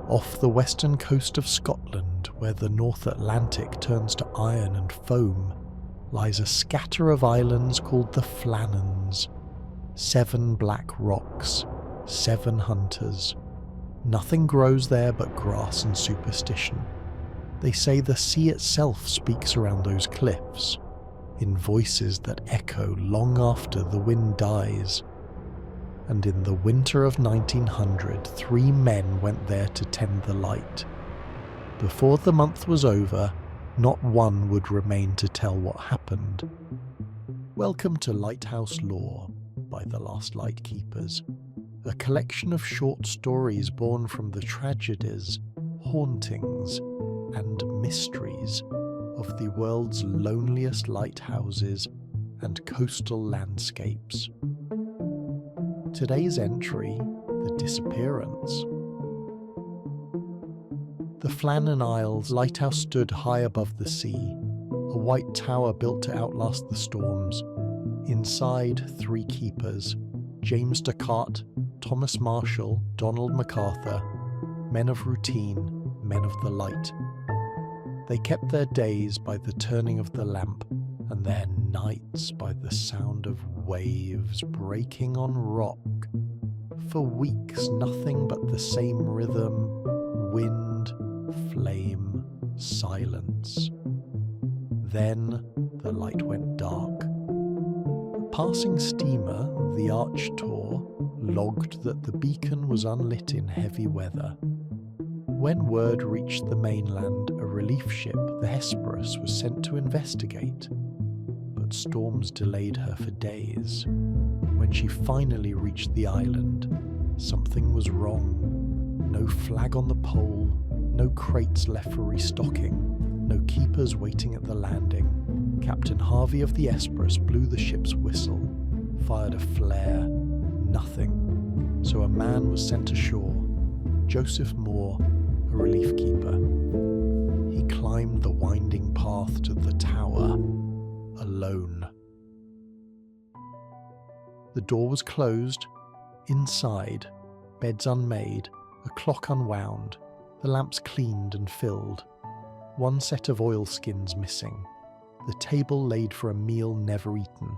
Off the western coast of Scotland, where the North Atlantic turns to iron and foam, lies a scatter of islands called the Flannans. 7 black rocks, 7 hunters. Nothing grows there but grass and superstition. They say the sea itself speaks around those cliffs, in voices that echo long after the wind dies. And in the winter of 1900, 3 men went there to tend the light. Before the month was over, not one would remain to tell what happened. Welcome to Lighthouse Lore by the Last Lightkeepers, a collection of short stories born from the tragedies, hauntings, and mysteries of the world's loneliest lighthouses and coastal landscapes. Today's entry, The Disappearance. The Flannan Isles lighthouse stood high above the sea, a white tower built to outlast the storms. Inside, 3 keepers, James Descartes, Thomas Marshall, Donald MacArthur, men of routine, men of the light. They kept their days by the turning of the lamp, and their nights by the sound of waves breaking on rock. For weeks nothing but the same rhythm, wind, flame, silence. Then the light went dark. A passing steamer, the Arch Tor, logged that the beacon was unlit in heavy weather. When word reached the mainland, a relief ship, the Hesperus, was sent to investigate. But storms delayed her for days. When she finally reached the island, something was wrong. No flag on the pole, no crates left for restocking, no keepers waiting at the landing. Captain Harvey of the Hesperus blew the ship's whistle, fired a flare, nothing. So a man was sent ashore, Joseph Moore, a relief keeper. He climbed the winding path to the tower, alone. The door was closed. Inside, beds unmade, a clock unwound, the lamps cleaned and filled. 1 set of oilskins missing, the table laid for a meal never eaten,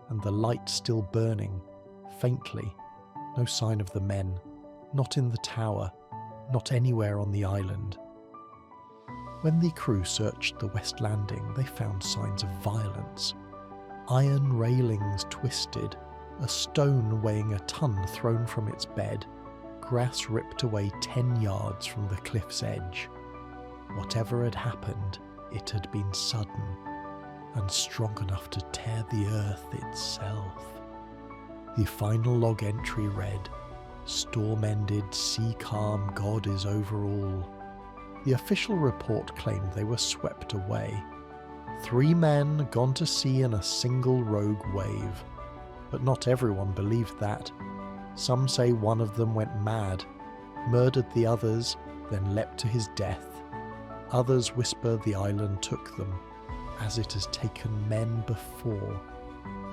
and the light still burning, faintly. No sign of the men, not in the tower, not anywhere on the island. When the crew searched the west landing, they found signs of violence. Iron railings twisted, a stone weighing a ton thrown from its bed, grass ripped away 10 yards from the cliff's edge. Whatever had happened, it had been sudden, and strong enough to tear the earth itself. The final log entry read, "Storm-ended, sea calm, God is over all." The official report claimed they were swept away. 3 men gone to sea in a single rogue wave. But not everyone believed that. Some say one of them went mad, murdered the others, then leapt to his death. Others whisper the island took them, as it has taken men before.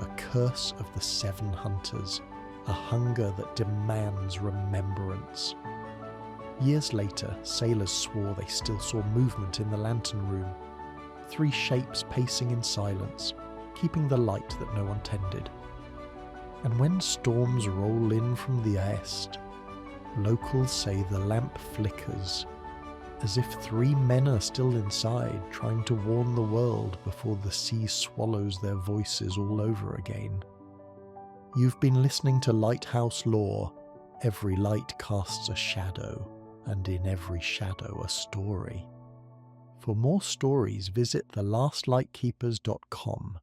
A curse of the 7 hunters, a hunger that demands remembrance. Years later, sailors swore they still saw movement in the lantern room. 3 shapes pacing in silence, keeping the light that no one tended. And when storms roll in from the east, locals say the lamp flickers, as if 3 men are still inside, trying to warn the world before the sea swallows their voices all over again. You've been listening to Lighthouse Lore. Every light casts a shadow, and in every shadow a story. For more stories, visit thelastlightkeepers.com.